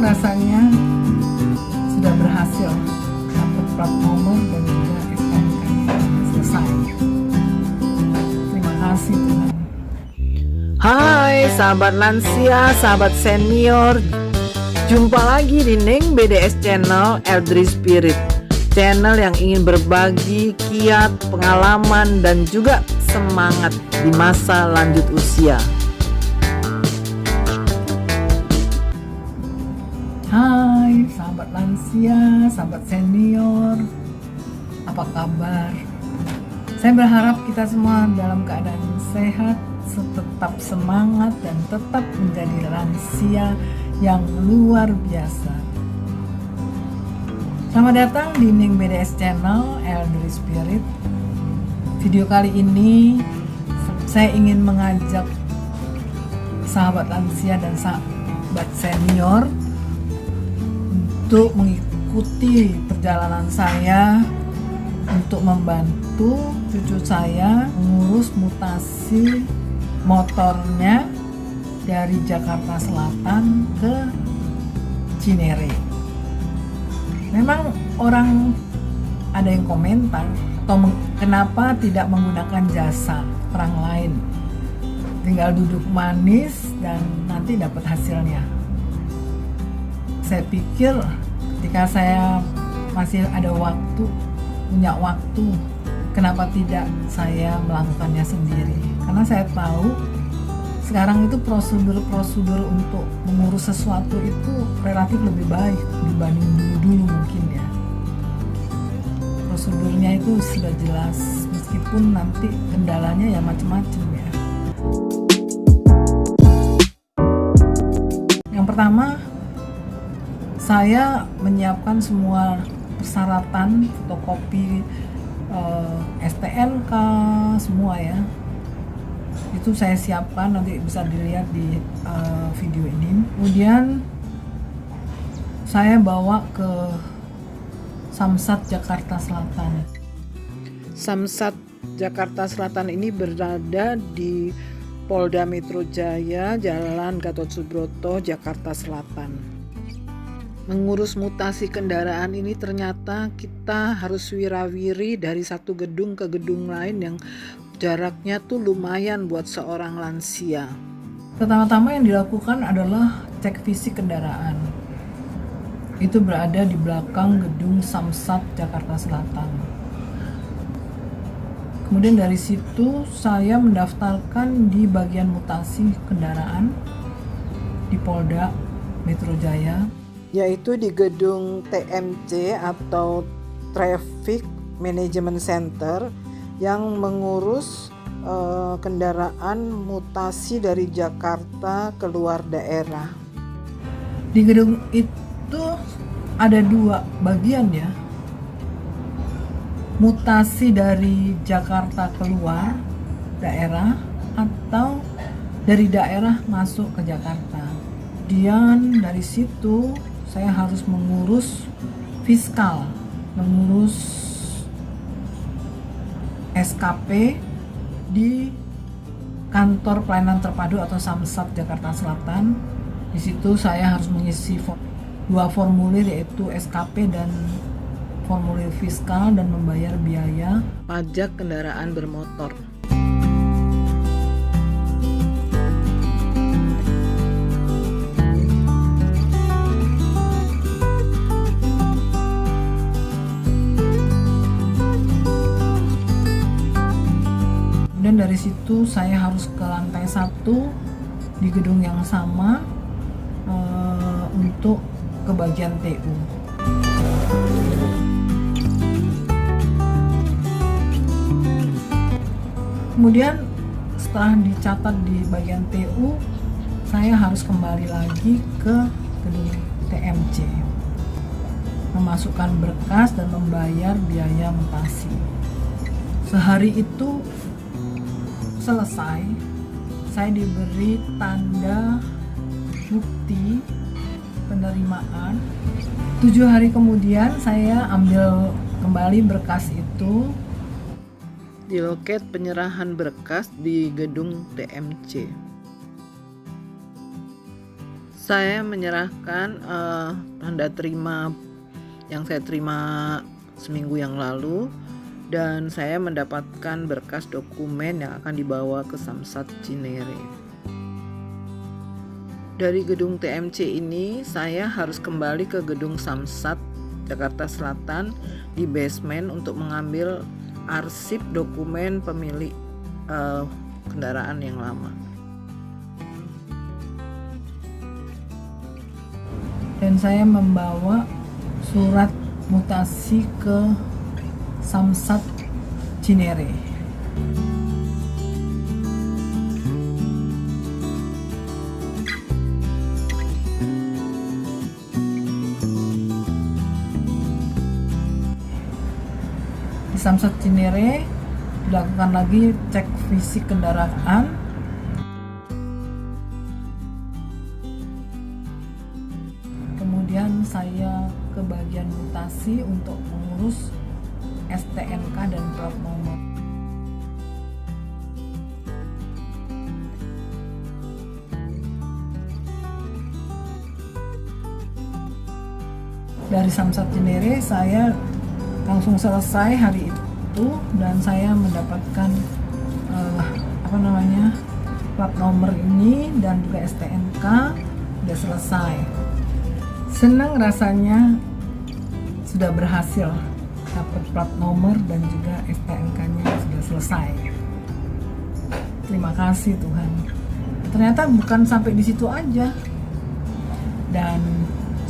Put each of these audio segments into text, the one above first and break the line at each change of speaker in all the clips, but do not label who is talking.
rasanya sudah berhasil dapat plat nomor dan juga STNK selesai. Terima kasih Tuhan.
Hai sahabat lansia, sahabat senior. Jumpa lagi di Ning BDS Channel Elderly Spirit, channel yang ingin berbagi kiat, pengalaman, dan juga semangat di masa lanjut usia.
Hai sahabat lansia, sahabat senior, apa kabar? Saya berharap kita semua dalam keadaan sehat, tetap semangat, dan tetap menjadi lansia yang luar biasa. Selamat datang di Ning BDS Channel Elderly Spirit. Video kali ini saya ingin mengajak sahabat lansia dan sahabat senior untuk mengikuti perjalanan saya untuk membantu cucu saya mengurus mutasi motornya dari Jakarta Selatan ke Cinere. Memang orang ada yang komentar atau kenapa tidak menggunakan jasa orang lain, tinggal duduk manis dan nanti dapat hasilnya. Saya pikir ketika saya masih ada waktu, punya waktu, kenapa tidak saya melakukannya sendiri? Karena saya tahu sekarang itu prosedur-prosedur untuk mengurus sesuatu itu relatif lebih baik dibanding dulu mungkin ya. Prosedurnya itu sudah jelas, meskipun nanti kendalanya ya macam-macam ya. Yang pertama, saya menyiapkan semua persyaratan fotokopi STNK semua ya. Itu saya siapkan, nanti bisa dilihat di video ini. Kemudian saya bawa ke Samsat Jakarta Selatan.
Samsat Jakarta Selatan ini berada di Polda Metro Jaya, Jalan Gatot Subroto, Jakarta Selatan. Mengurus mutasi kendaraan ini ternyata kita harus wirawiri dari satu gedung ke gedung lain yang jaraknya tuh lumayan buat seorang lansia.
Pertama-tama yang dilakukan adalah cek fisik kendaraan. Itu berada di belakang gedung Samsat Jakarta Selatan. Kemudian dari situ saya mendaftarkan di bagian mutasi kendaraan di Polda Metro Jaya,
yaitu di gedung TMC atau Traffic Management Center yang mengurus kendaraan mutasi dari Jakarta ke luar daerah.
Di gedung itu ada dua bagian ya, mutasi dari Jakarta keluar daerah atau dari daerah masuk ke Jakarta. Kemudian dari situ saya harus mengurus fiskal, mengurus SKP di kantor pelayanan terpadu atau Samsat Jakarta Selatan. Di situ saya harus mengisi dua formulir, yaitu SKP dan formulir fiskal, dan membayar biaya
pajak kendaraan bermotor.
Dan dari situ saya harus ke lantai 1 di gedung yang sama untuk ke bagian TU. Kemudian setelah dicatat di bagian TU, saya harus kembali lagi ke gedung TMC, memasukkan berkas dan membayar biaya mutasi. Sehari itu selesai, saya diberi tanda bukti penerimaan. 7 hari kemudian saya ambil kembali berkas itu
di loket penyerahan berkas di gedung TMC. Saya menyerahkan tanda terima yang saya terima seminggu yang lalu, dan saya mendapatkan berkas dokumen yang akan dibawa ke Samsat Cinere. Dari gedung TMC ini saya harus kembali ke gedung Samsat Jakarta Selatan di basement untuk mengambil arsip dokumen pemilik kendaraan yang lama.
Dan saya membawa surat mutasi ke Samsat Cinere. Di Samsat Cinere dilakukan lagi cek fisik kendaraan. Kemudian saya ke bagian mutasi untuk mengurus STNK dan plat nomor. Dari Samsat Cinere saya langsung selesai hari itu dan saya mendapatkan plat nomor ini dan juga STNK sudah selesai. Senang rasanya sudah berhasil dapat plat nomor dan juga STNK-nya sudah selesai. Terima kasih Tuhan. Ternyata bukan sampai di situ aja. Dan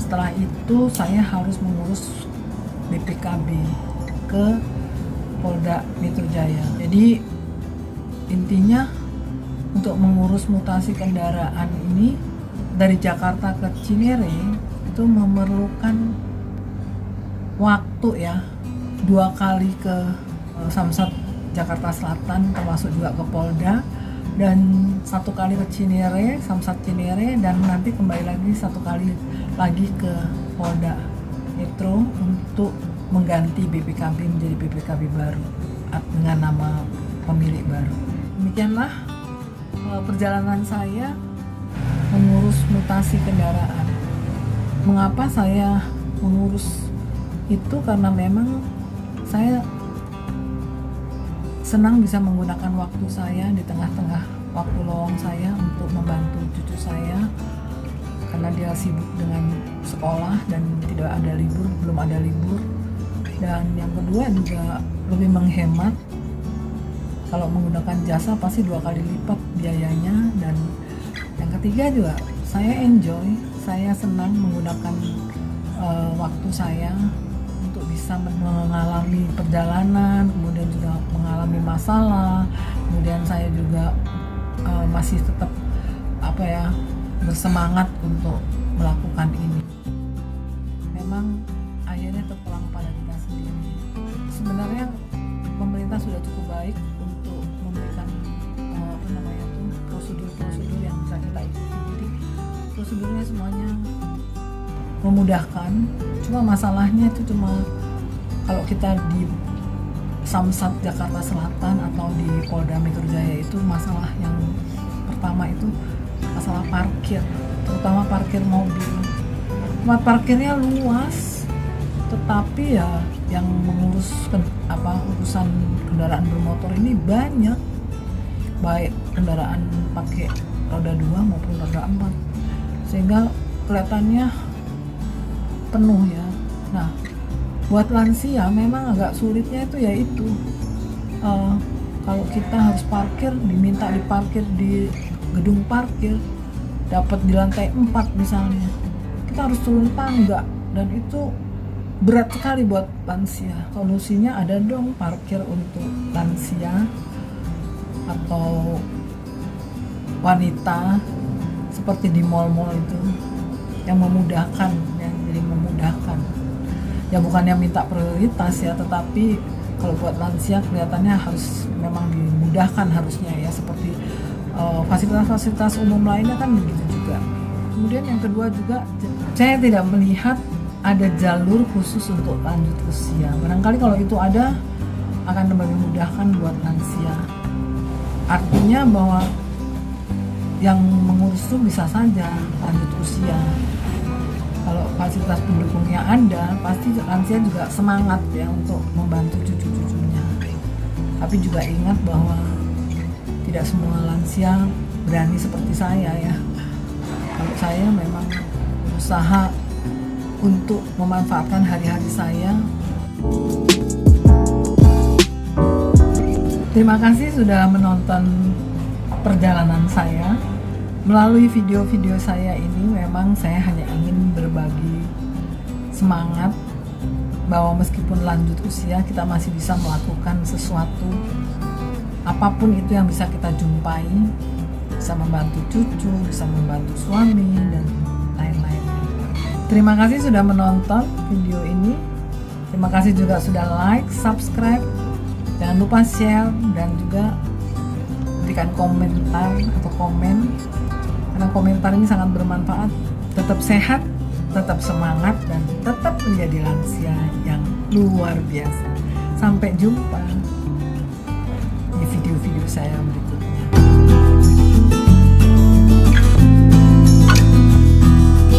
setelah itu saya harus mengurus BPKB ke Polda Metro Jaya. Jadi intinya untuk mengurus mutasi kendaraan ini dari Jakarta ke Cinere itu memerlukan waktu ya, 2 kali ke Samsat Jakarta Selatan termasuk juga ke Polda, dan 1 kali ke Cinere, Samsat Cinere, dan nanti kembali lagi 1 kali lagi ke Polda Metro untuk mengganti BPKB menjadi BPKB baru dengan nama pemilik baru. Demikianlah perjalanan saya mengurus mutasi kendaraan. Mengapa saya mengurus itu? Karena memang saya senang bisa menggunakan waktu saya di tengah-tengah waktu lowong saya untuk membantu cucu saya karena dia sibuk dengan sekolah dan tidak ada libur, belum ada libur. Dan yang kedua juga lebih menghemat. Kalau menggunakan jasa pasti 2 kali lipat biayanya. Dan yang ketiga juga saya enjoy, saya senang menggunakan waktu saya untuk bisa mengalami perjalanan, kemudian juga mengalami masalah, kemudian saya juga masih tetap bersemangat untuk melakukan ini. Memang akhirnya terpulang pada kita sendiri. Sebenarnya pemerintah sudah cukup baik untuk memberikan prosedur-prosedur yang bisa kita ikuti. Jadi prosedurnya semuanya memudahkan. Cuma masalahnya itu kalau kita di Samsat Jakarta Selatan atau di Polda Metro Jaya itu masalah yang pertama itu masalah parkir, terutama parkir mobil. Tempat parkirnya luas, tetapi ya yang mengurus urusan kendaraan bermotor ini banyak, baik kendaraan pakai roda 2 maupun roda 4, sehingga kelihatannya penuh ya. Nah, buat lansia memang agak sulitnya itu kalau kita harus parkir, diminta diparkir di gedung parkir, dapat di lantai 4 misalnya, kita harus turun tangga dan itu berat sekali buat lansia. Solusinya ada dong parkir untuk lansia atau wanita seperti di mal-mal itu yang memudahkan, yang jadi memudahkan. Ya bukannya minta prioritas ya, tetapi kalau buat lansia kelihatannya harus memang dimudahkan harusnya ya, seperti fasilitas-fasilitas umum lainnya kan begitu juga. Kemudian yang kedua juga, saya tidak melihat ada jalur khusus untuk lanjut usia. Barangkali kalau itu ada akan lebih memudahkan buat lansia. Artinya bahwa yang mengurus itu bisa saja lanjut usia. Kalau fasilitas pendukungnya ada, pasti lansia juga semangat ya untuk membantu cucu-cucunya. Tapi juga ingat bahwa tidak semua lansia berani seperti saya ya. Kalau saya memang berusaha untuk memanfaatkan hari-hari saya. Terima kasih sudah menonton perjalanan saya. Melalui video-video saya ini memang saya hanya ingin berbagi semangat bahwa meskipun lanjut usia kita masih bisa melakukan sesuatu, apapun itu yang bisa kita jumpai, bisa membantu cucu, bisa membantu suami dan lain-lainnya. Terima kasih sudah menonton video ini. Terima kasih juga sudah like, subscribe. Jangan lupa share dan juga berikan komentar atau komen, karena komentar ini sangat bermanfaat. Tetap sehat, tetap semangat, dan tetap menjadi lansia yang luar biasa. Sampai jumpa di video-video saya berikutnya.